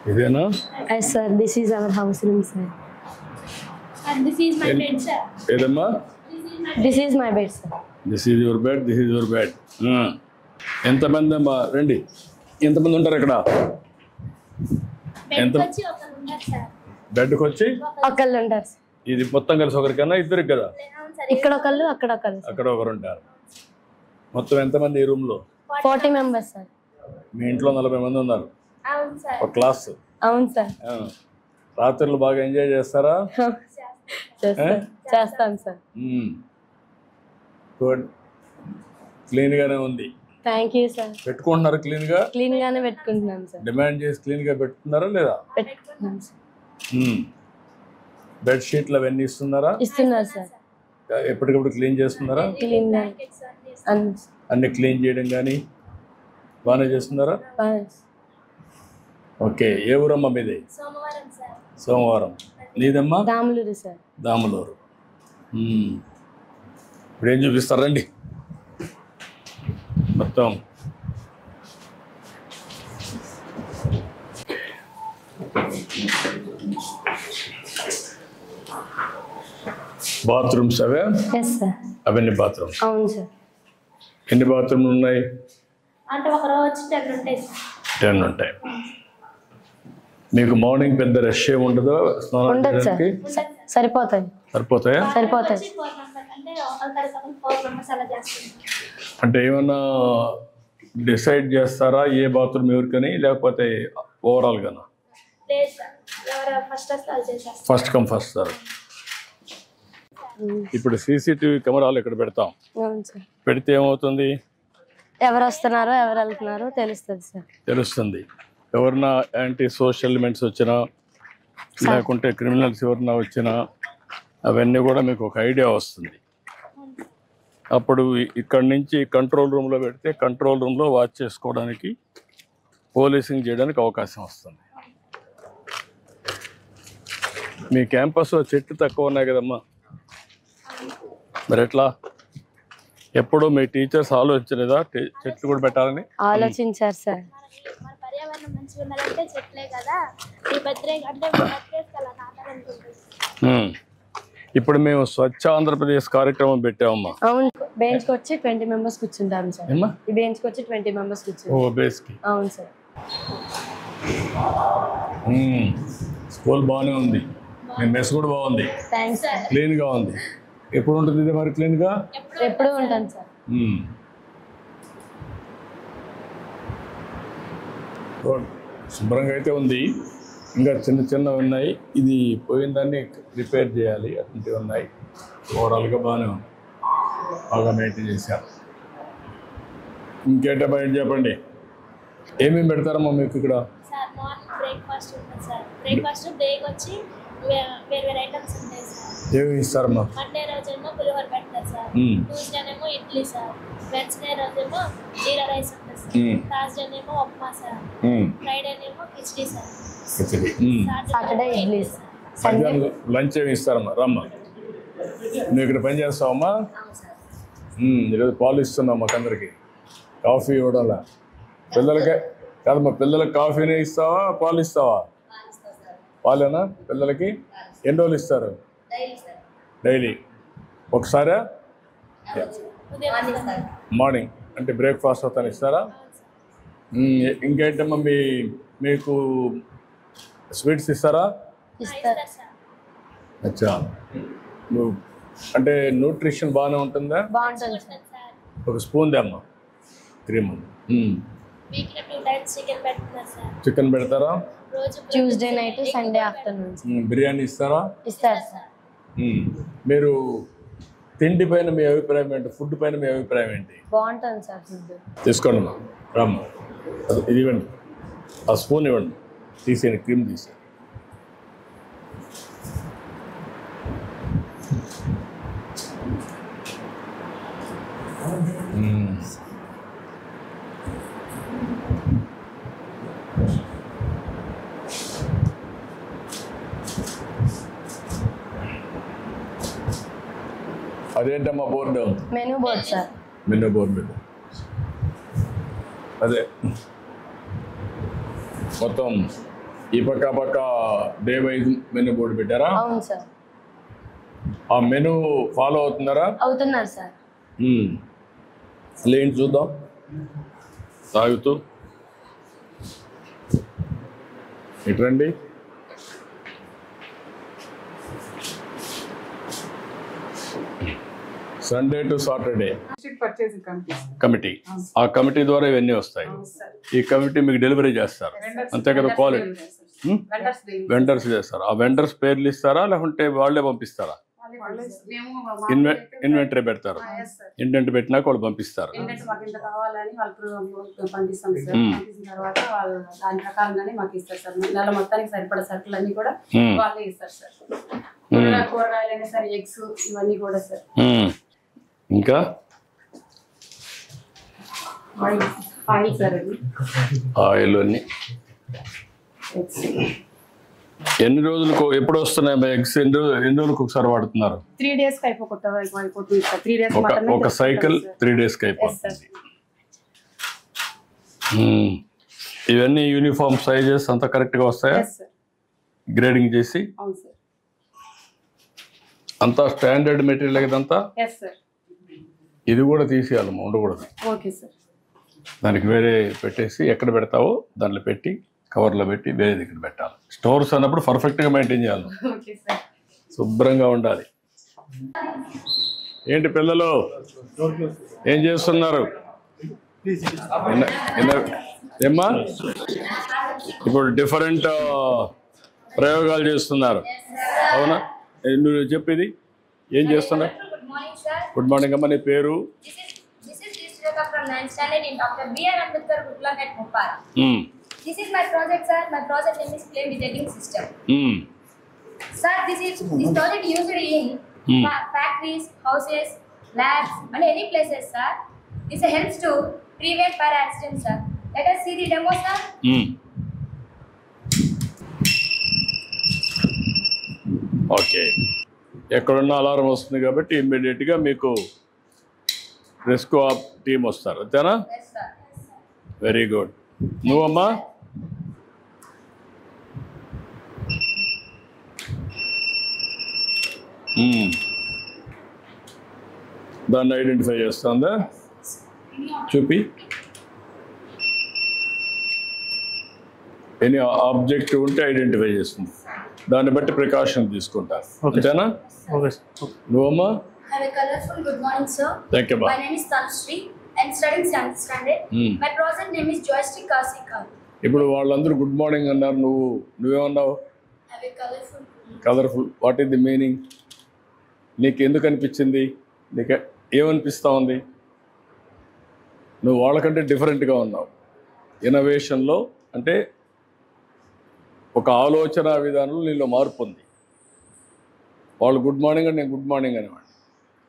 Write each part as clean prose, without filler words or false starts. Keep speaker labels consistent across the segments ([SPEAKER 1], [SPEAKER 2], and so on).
[SPEAKER 1] ఇదేనా?
[SPEAKER 2] Yes, sir. This is our house room, sir.
[SPEAKER 3] And this is my bed, sir.
[SPEAKER 1] ఏదమ్మా?
[SPEAKER 2] This is my bed, sir.
[SPEAKER 1] This is your bed, this is your bed. ఎంతమంది అమ్మా? రండి. ఎంతమంది ఉంటారు ఇక్కడ?
[SPEAKER 3] Bed వచ్చి ఒకరు ఉన్నారు సార్.
[SPEAKER 1] బెడ్కి వచ్చి
[SPEAKER 2] ఒకళ్ళు ఉంటారు, sir.
[SPEAKER 1] ఇది మొత్తం కలిసి ఒకరికన్నా ఇద్దరికి కదా?
[SPEAKER 3] అవును సార్.
[SPEAKER 2] ఇక్కడ ఒకళ్ళు, అక్కడ ఒకళ్ళు, sir.
[SPEAKER 1] అక్కడ ఒకరు ఉంటారు. మొత్తం ఎంతమంది ఈ రూమ్లో?
[SPEAKER 2] 40 members, sir.
[SPEAKER 1] మీ ఇంట్లో 40 మంది ఉన్నారు.
[SPEAKER 3] అవును సార్.
[SPEAKER 1] ఒక క్లాస్.
[SPEAKER 2] అవును, sir.
[SPEAKER 1] రాత్రులు బాగా ఎంజాయ్ చేస్తారా?
[SPEAKER 2] చేస్తాం, sir.
[SPEAKER 1] గుడ్. క్లీన్గానే ఉంది.
[SPEAKER 2] Thank you, sir.
[SPEAKER 1] పెట్టుకుంటున్నారు క్లీన్గా?
[SPEAKER 2] క్లీన్ గానే పెట్టుకుంటున్నాం, సార్.
[SPEAKER 1] డిమాండ్ చేసి క్లీన్గా పెట్టుకున్నారా లేదా?
[SPEAKER 2] పెట్టుకుంటున్నాం, సార్.
[SPEAKER 1] బెడ్షీట్లు అవన్నీ ఇస్తున్నారా?
[SPEAKER 2] ఇస్తున్నారు, సార్.
[SPEAKER 1] ఎప్పటికప్పుడు క్లీన్ చేస్తున్నారా?
[SPEAKER 2] క్లీన్
[SPEAKER 1] అన్ని క్లీన్ చేయడం కానీ బాగానే చేస్తున్నారా? ఓకే. ఏ ఊరమ్మా మీది?
[SPEAKER 3] సోమవారం సార్.
[SPEAKER 1] సోమవారం. నీదమ్మా?
[SPEAKER 2] దాములూరు, సార్.
[SPEAKER 1] దాములూరు. ఇప్పుడు ఏం చూపిస్తారండి మొత్తం? బాత్రూమ్స్ అవే?
[SPEAKER 2] Yes, sir.
[SPEAKER 1] అవన్నీ బాత్రూమ్స్?
[SPEAKER 2] అవును, సార్.
[SPEAKER 1] ఎన్ని బాత్రూమ్లు ఉన్నాయి?
[SPEAKER 3] అంటే ఒక రోజు 10 ఉంటాయి సార్.
[SPEAKER 1] 10 ఉంటాయి. మీకు మార్నింగ్ పెద్ద రష్ ఏమి ఉండదు స్నానం
[SPEAKER 2] ఉండదు, సార్.
[SPEAKER 1] చేయడానికి?
[SPEAKER 2] సరిపోతాయి.
[SPEAKER 1] సరిపోతాయా?
[SPEAKER 2] సరిపోతాయి.
[SPEAKER 3] 4 members అంటే ఒకరికొకరు 4 members అలా చేస్తాం.
[SPEAKER 1] అంటే ఏమన్నా డిసైడ్ చేస్తారా ఏ బాత్రూమ్ ఎవరికని, లేకపోతే ఓవరాల్గానా?
[SPEAKER 3] లేదు సార్. ఎవరు ఫస్ట్ వస్తారు చేసేస్తారు.
[SPEAKER 1] First come first sir. ఇప్పుడు సీసీటీవీ కెమెరాలు ఇక్కడ పెడతాం.
[SPEAKER 2] అవును, సార్.
[SPEAKER 1] పెడితే ఏమవుతుంది?
[SPEAKER 2] ఎవరు వస్తున్నారో ఎవరు వెళ్తున్నారో తెలుస్తుంది, సార్.
[SPEAKER 1] తెలుస్తుంది. ఎవరన్నా యాంటీ సోషల్ ఎలిమెంట్స్ వచ్చినా, లేకుంటే క్రిమినల్స్ ఎవరన్నా వచ్చినా అవన్నీ కూడా మీకు ఒక ఐడియా వస్తుంది. అప్పుడు ఇక్కడి నుంచి కంట్రోల్ రూమ్లో పెడితే కంట్రోల్ రూమ్లో వాచ్ చేసుకోవడానికి, పోలీసింగ్ చేయడానికి అవకాశం వస్తుంది. మీ క్యాంపస్లో చెట్లు తక్కువ ఉన్నాయి కదమ్మా, మరి ఎట్లా? ఎప్పుడు మీ టీచర్స్ ఆలోచించలేదా చెట్లు కూడా పెట్టాలని?
[SPEAKER 2] ఆలోచించారు, సార్.
[SPEAKER 3] మన పర్యావరణం మంచిగా ఉండాలంటే చెట్లే కదా. ఈ బర్త్డే అంటే బర్త్డేస్ అలా నాటాలనుకుంటుంది.
[SPEAKER 1] ఇప్పుడు మేము స్వచ్ఛ ఆంధ్రప్రదేశ్ కార్యక్రమం పెట్టామమ్మా.
[SPEAKER 2] అవును. బెంచ్కి వచ్చి 20 members కూర్చుంటాం, సార్. ఈ బెంచ్కి వచ్చి 20 members కూర్చుంటాం.
[SPEAKER 1] ఓ బేస్కి.
[SPEAKER 2] అవును, సార్.
[SPEAKER 1] స్కూల్ బాగానే ఉంది. మీ మెస్ కూడా బాగుంది.
[SPEAKER 2] Thanks, sir.
[SPEAKER 1] క్లీన్గా ఉంది. ఎప్పుడు ఉంటుంది ఇది మరి క్లీన్గా?
[SPEAKER 2] ఎప్పుడు ఉంటాను, సార్.
[SPEAKER 1] శుభ్రంగా అయితే ఉంది. ఇంకా చిన్న చిన్నవి ఉన్నాయి. ఇది పోయిన దాన్ని రిపేర్ చేయాలి. అటువంటివి ఉన్నాయి. ఓవరాల్గా బాగానే ఉంది. బాగా మెయింటైన్ చేశారు. ఇంకేంటే బయట చెప్పండి. ఏమేమి పెడతారమ్మా మీకు ఇక్కడ?
[SPEAKER 3] సార్ మార్నింగ్ బ్రేక్ఫాస్ట్ ఉంటుంది సార్. బ్రేక్ఫాస్ట్ డేకి వచ్చి వేరే ఐటమ్స్ ఉంటాయి సార్.
[SPEAKER 1] ఏమేమి ఇస్తారమ్మా?
[SPEAKER 3] మండే రోజేమో పులిహోర పెడతారు సార్. ట్యూస్డేనేమో ఇడ్లీ సార్. వెన్స్డే రోజేమో జీరా రైస్ ఉంటుంది సార్. థర్స్డేనేమో ఉప్మా సార్. ఫ్రైడేనేమో khichdi sir.
[SPEAKER 2] Saturday idli,
[SPEAKER 1] Sunday lunch ఏమి ఇస్తారమ్మా? రమ్మా, నువ్వు ఇక్కడ పని చేస్తావమ్మా? ఈరోజు పాలు ఇస్తున్నావు మాకు అందరికి. కాఫీ ఇవ్వడంలా పిల్లలకే కాదమ్మా. పిల్లలకి కాఫీనే ఇస్తావా పాలు ఇస్తావా? పాలేనా పిల్లలకి? ఎన్ని రోజులు ఇస్తారు? డైలీ ఒకసారా? మార్నింగ్ అంటే బ్రేక్ఫాస్ట్ అవుతాను ఇస్తారా? ఇంకేంటమ్మా మీకు స్వీట్స్ ఇస్తారా? అచ్చా. నువ్వు అంటే న్యూట్రిషన్ బాగానే ఉంటుందా?
[SPEAKER 2] బాగుంటుంది, సార్.
[SPEAKER 1] ఒక స్పూన్ దమ్మా. 3 months.
[SPEAKER 3] వీక్లీ 2 times చికెన్ పెడుతున్నారు సార్.
[SPEAKER 1] చికెన్ పెడతారా?
[SPEAKER 3] రోజు
[SPEAKER 2] Tuesday night, Sunday afternoon.
[SPEAKER 1] Biryani ఇస్తారా?
[SPEAKER 2] ఇస్తారు, సార్.
[SPEAKER 1] మీరు తిండి పైన మీ అభిప్రాయం ఏంటి? ఫుడ్ పైన మీ అభిప్రాయం ఏంటి?
[SPEAKER 2] బాగుంటుంది, సార్. ఫుడ్
[SPEAKER 1] తీసుకోండి మా రామ్మ. ఇది ఇవ్వండి. ఆ స్పూన్ ఇవ్వండి. తీసేయండి. క్రీమ్ తీసేయండి. అదేంటమ్మా board?
[SPEAKER 2] Menu board, sir.
[SPEAKER 1] Menu board. అదే మొత్తం ఈ పక్క డే వైజ్ మెనూ బోర్డు పెట్టారా?
[SPEAKER 2] అవును సార్.
[SPEAKER 1] ఆ మెనూ ఫాలో అవుతున్నారా?
[SPEAKER 2] అవుతున్నారు సార్.
[SPEAKER 1] లేండి చూద్దాం. తాగుతూ ఇట్రండి. Sunday to Saturday committee. ఆ కమిటీ ద్వారా ఇవన్నీ వస్తాయి. ఈ కమిటీ మీకు డెలివరీ చేస్తారు అంతే కదా? క్వాలిటీ వెండర్స్ చేస్తారు. ఆ వెండర్స్ పేర్లు ఇస్తారా లేకుంటే వాళ్ళే పంపిస్తారా? ఇన్వెంటరీ పెడతారు. ఇంటెంట్ పెట్టినాక వాళ్ళు పంపిస్తారు. ఇంకా ఆయిల్ అన్ని ఎన్ని రోజులకు ఎప్పుడు వస్తున్నాయి ఎగ్స్? ఎన్ని రోజులకు ఒకసారి వాడుతున్నారు?
[SPEAKER 4] 3 days కి అయిపోతుంది. 3 days
[SPEAKER 1] ఒక సైకిల్ 3 days కి అయిపోతుంది. ఇవన్నీ యూనిఫామ్ సైజెస్ అంతా కరెక్ట్ గా వస్తాయా? గ్రేడింగ్ చేసి అంతా స్టాండర్డ్ మెటీరియల్ ఇదంతా. ఇది కూడా తీసేయాలి, ఉండకూడదు. దానికి వేరే పెట్టేసి ఎక్కడ పెడతావో దాంట్లో పెట్టి కవర్లో పెట్టి వేరే దగ్గర పెట్టాలి. స్టోర్స్ అన్నప్పుడు పర్ఫెక్ట్గా మెయింటైన్ చేయాలి, శుభ్రంగా ఉండాలి. ఏంటి పిల్లలు ఏం చేస్తున్నారు? ఏమ్మా ఇప్పుడు డిఫరెంట్ ప్రయోగాలు చేస్తున్నారు, అవునా? నువ్వు చెప్పేది ఏం చేస్తున్నారు? గుడ్ మార్నింగ్ అమ్మా. నీ పేరు?
[SPEAKER 5] This is my project, sir. My project name is flame detecting system. Sir, this project used in factories, houses, labs, and any places, sir. This helps to prevent fire accidents, sir. Let us see the demo, sir.
[SPEAKER 1] Okay. ఎక్కడున్న alarm వస్తుంది కాబట్టి ఇమ్మీడియట్గా మీకు rescue team వస్తారు, అంతేనా?
[SPEAKER 5] Yes, sir.
[SPEAKER 1] Very good. నువ్వమ్మా? దాన్ని identify చేస్తుందా? చూపి. ఎనీ ఆబ్జెక్ట్ ఉంటే ఐడెంటిఫై చేస్తుంది, దాన్ని బట్టి ప్రికాషన్ తీసుకుంటారు, అంతేనా? నువ్వమ్మా?
[SPEAKER 5] Have a colorful good morning, sir.
[SPEAKER 1] Thank you, ma.
[SPEAKER 5] My name is Tanushree. I'm studying 7th standard. My project name is joystick car car.
[SPEAKER 1] ఇప్పుడు వాళ్ళందరూ గుడ్ మార్నింగ్ అన్నారు, నువ్వేమన్నావు?
[SPEAKER 5] Have a colorful.
[SPEAKER 1] Colourful. What is the meaning? నీకు ఎందుకు అనిపించింది? నీకు ఏమనిపిస్తూ ఉంది? నువ్వు వాళ్ళకంటే డిఫరెంట్గా ఉన్నావు. ఇన్నోవేషన్లో అంటే ఒక ఆలోచన విధానంలో నీలో మార్పు ఉంది. వాళ్ళు గుడ్ మార్నింగ్ అని నేను గుడ్ మార్నింగ్ అనేవాడిని.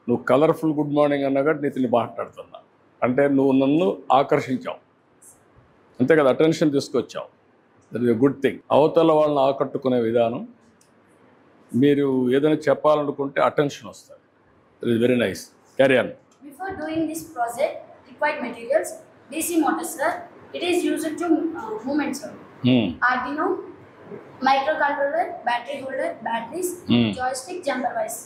[SPEAKER 1] నువ్వు కలర్ఫుల్ గుడ్ మార్నింగ్ అన్నా కానీ నీతిని మాట్లాడుతున్నా అంటే నువ్వు నన్ను ఆకర్షించావు, అంతే కదా? అటెన్షన్ తీసుకొచ్చావు. That is a good thing. అవతల వాళ్ళని ఆకట్టుకునే విధానం. మీరు ఏదైనా చెప్పాలనుకుంటే అటెన్షన్ వస్తుంది. That is very nice. Carry on.
[SPEAKER 5] Before doing this project, required materials: DC motor, sir. It is used to movement, sir. Arduino, microcontroller, battery holder, batteries, joystick, jumper wires.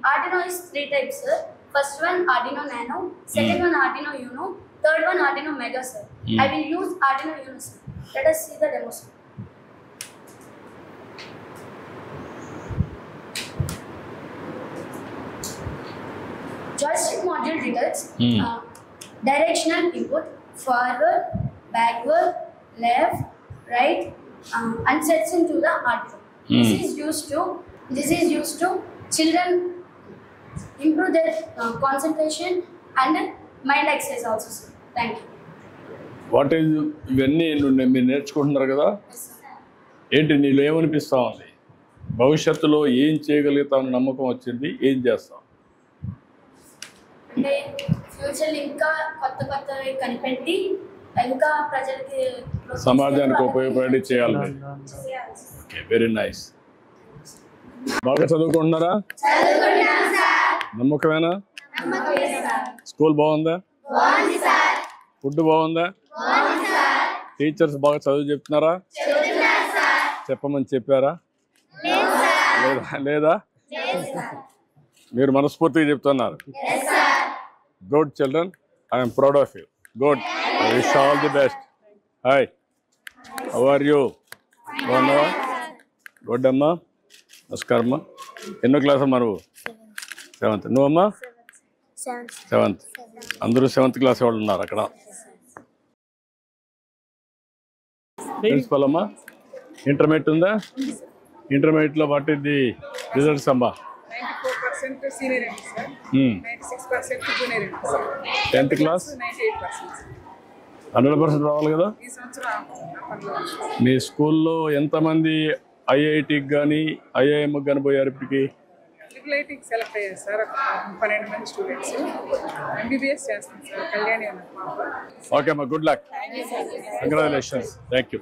[SPEAKER 5] Arduino is 3 types, sir. First one Arduino Nano, second one Arduino Uno, third one Arduino Mega, sir. I will use Arduino Uno, sir. Let us see the demo, sir. Joystick module detects directional input, forward, backward, left, right, and sets into the Arduino. This is used to children improve their concentration and mind exercise also, sir. Thank you.
[SPEAKER 1] What is ఇవన్నీ మీరు నేర్చుకుంటున్నారు కదా? ఏంటి నీళ్ళు ఏమనిపిస్తూ ఉంది? భవిష్యత్తులో ఏం చేయగలుగుతామని నమ్మకం వచ్చింది? ఏం చేస్తాం?
[SPEAKER 5] అంటే ఫ్యూచర్లో ఇంకా కొత్త కొత్తవి కనిపెట్టి ఇంకా ప్రజలకి
[SPEAKER 1] సమాజానికి ఉపయోగపడి చేయాలి. Okay, very nice. బాగా చదువుకుంటున్నారా? నమ్మకమేనా? స్కూల్ బాగుందా? ఫుడ్ బాగుందా? టీచర్స్ బాగా చదువు చెప్తున్నారా? చెప్పమని చెప్పారా? లేదా? మీరు మనస్ఫూర్తిగా చెప్తున్నారు. Good children, I'm proud of you. Good, I wish all the best. Hi, how are you? బాగున్నావా? గుడ్ అమ్మా, నమస్కారం అమ్మా. ఎన్నో క్లాస్ అమ్మా నువ్వు? 7th. నువ్వమ్మా? 7th. అందరూ 7th క్లాస్ వాళ్ళు ఉన్నారు అక్కడ. ప్రిన్సిపల్ అమ్మా, ఇంటర్మీడియట్ ఉందా? ఇంటర్మీడియట్లో వాట్ ఇస్ ది రిజల్ట్స్ అమ్మా?
[SPEAKER 6] 94% senior అండి సార్, 96% junior అండి సార్.
[SPEAKER 1] 10th క్లాస్
[SPEAKER 6] 98%
[SPEAKER 1] 100% రావాలి కదా?
[SPEAKER 6] ఈ సంవత్సరం
[SPEAKER 1] మీ స్కూల్లో ఎంతమంది ఐఐటికి కానీ ఐఐఎంకి కానీ పోయారు ఇప్పటికి?
[SPEAKER 6] ట్రిపుల్ సెలెక్ట్ అయ్యారు సార్, 12 మంది స్టూడెంట్స్. MBBS చేస్తాం సార్, కళ్యాణి అన్న పాప.
[SPEAKER 1] ఓకే అమ్మా, good luck, congratulations, thank you.